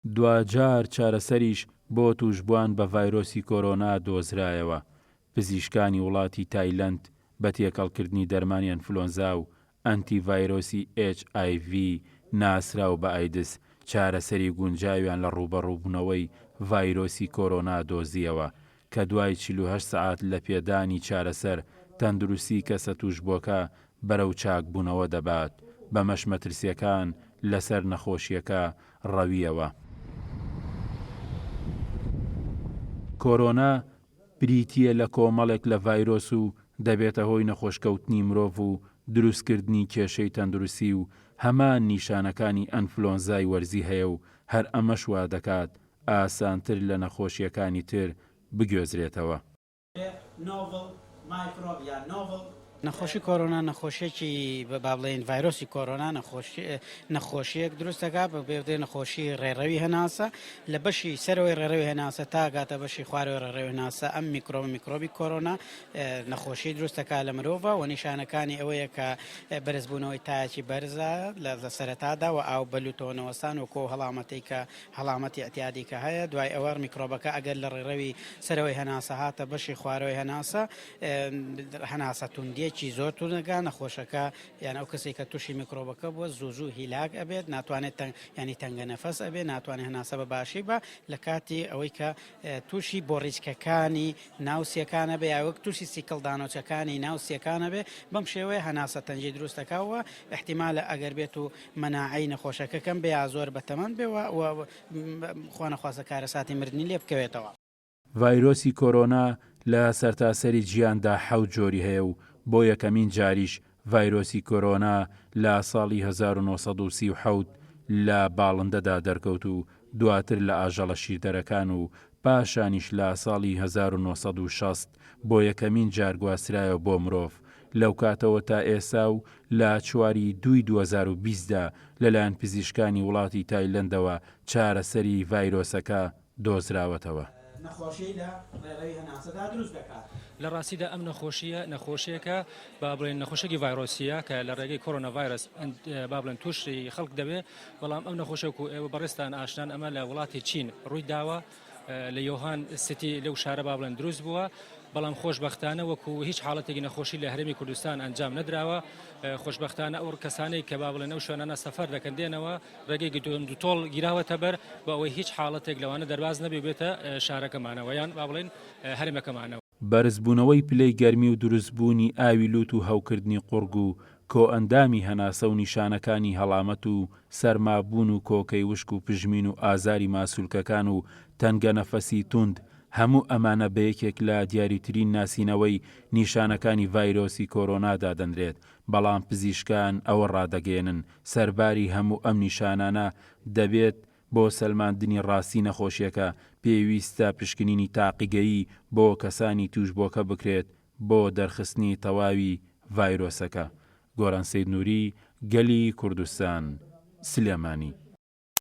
دوجار چارەسەریش بۆ توشبووان بە ڤایرۆسی کۆرۆنا دۆزرایەوە. پزیشکانی وڵاتی تایلەند بە تێکەڵکردنی دەرمانی ئەنفلۆنزا و ئەنتیڤایرۆسی HIV ناسراو بە ئایدس چارەسەری گونجاویان لە ڕوبەڕووبوونەوەی ڤایرۆسی کۆرۆنا دۆزیەوە کە دوای 48 سەعات لە پێدانی چارەسەر تەندروستی کەسە توشبووەکە بەرەو چاکبوونەوە دەبات بە مەشمەترسیەکان لەسەر نەخۆشیەکە ڕەویەوە. کۆرۆنا بریتیە لە کۆمەڵێک لە ڤایرۆس و دەبێتە هۆی نەخۆشکەوتنی مرۆڤ و دروستکردنی کێشەی تەندروستی و هەمان نیشانەکانی ئەنفلۆنزای وەرزی هەیە و هەر ئەمەش وا دەکات ئاسانتر لە نەخۆشیەکانی تر بگوێزرێتەوە. نەخۆشی کۆرۆنا نەخۆشیێکی با بڵێن ڤایرۆسی کۆرۆنا نەخۆشیەک دروست دەکات بە بێ نەخۆشی ڕێڕەوی هەناسە لە بەشی سەرەوەی ڕێڕەوی هەناسە تا گاتە بەشی خوارەوەی ڕێڕەوی هەناسە ئەم میکرۆبی کۆرۆنا نەخۆشی دروست دەکات لە مرۆڤ و نیشانەکانی ئەوەیە کە بەرزبوونەوەی تایەکی بەرزە لە سەرەتادا و ئاو بەلوتۆنەوەستان و کۆ هەڵامەتی کە هەڵامەتی ئەتیادی کە هەیە دوای ئەوە میکرۆبەکە ئەگەر لە ڕێڕەوی سەرەوەی هەناسە هاتە بەشی خوارەوەی هەناسە توندی کی زۆر تونەگا نەخۆشەکە یان ئەو کەسێک کە تووشی میکرۆبەکە بووە زوو هیلاک ئەبێت ناتوانێت ینی تەنگە نەفەس ئەبێت ناتوانێت هەناسە بە باشی بە لە کاتی ئەوەی کە تووشی بۆ ڕیچکەکانی ناوسیەکانە بێ یاوەک تووشی سیکڵدانۆچەکانی ناوسیەکانە بێ بەم شێوەیە هەناسە تەنجی دروستەکەەوە احتیمالە ئەگەر بێت و مەناعی نەخۆشەکەکەم بێ یا زۆر بەتەمەند بێەوە خوا نەخوازە کارەساتی مردنی لێ بکەوێتەوە. ڤایرۆسی کۆرۆنا لە سەرتاسەری جیاندا 7 جۆری هەیە و بۆ یەکەمین جاریش ڤایرۆسی کۆرۆنا لە ساڵی 1937 لە باڵندەدا دەرکەوت و دواتر لە ئاژەڵە شیردەرەکان و پاشانیش لە ساڵی 1960 بۆ یەکەمین جار گواسترایەوە بۆ مرۆڤ. لەو کاتەوە تا ئێسا و لە چواری 2020دا لەلایەن پزیشکانی وڵاتی تایلەندەوە چارەسەری ڤایرۆسەکە دۆزراوەتەوە. لە ڕاستیدا ئەم نەخۆشیەکە با بڵێن نەخۆشێکی ڤایرۆسیە کە لە ڕێگەی کۆرۆنا ڤایرۆس با بڵێن تووشی خەڵک دەبێت بەڵام ئەم نەخۆشێک و ئێوە بەڕێستان ئاشنان ئەمە لە وڵاتی چین ڕووی داوە لە یۆهان سیتی لەو شارە با بڵێن دروست بووە بەڵام خۆشبەختانە وەکو هیچ حاڵەتێکی نەخۆشی لە هەرێمی کوردستان ئەنجام نەدراوە. خۆشبەختانە ئەو کەسانەی کە با بڵێن ئەو شوێنانە سەفەر دەکەندێنەوە ڕێگەی تۆڵ گیراوەتە بەر بە ئەوەی هیچ حاڵەتێک لەوانە دەرباز نەبێ بێتە شارەکەمانەوە یان با بڵێن هەرێمەکەمانەوە. بەرزبوونەوەی پلەی گەرمی و دروستبوونی ئاوی لوت و هەوکردنی قوڕگ و کۆئەندامی هەناسە و نیشانەکانی هەڵامەت و سەرمابوون و کۆکەی وشک و پژمین و ئازاری ماسوولکەکان و تەنگە نەفەسی توند هەموو ئەمانە بەیەکێک لە دیاریترین ناسینەوەی نیشانەکانی ڤایرۆسی کۆرۆنادا دەنرێت. بەڵام پزیشکان ئەوە ڕادەگەێنن سەرباری هەموو ئەم نیشانانە دەبێت بۆ سەلماندنی ڕاستی نەخۆشیەکە پێویستە پشکنینی تاقیگەیی بۆ کەسانی توشبووەکە بکرێت بۆ دەرخستنی تەواوی ڤایرۆسەکە. گۆران سەید نووری، گەلی کوردستان، سلێمانی.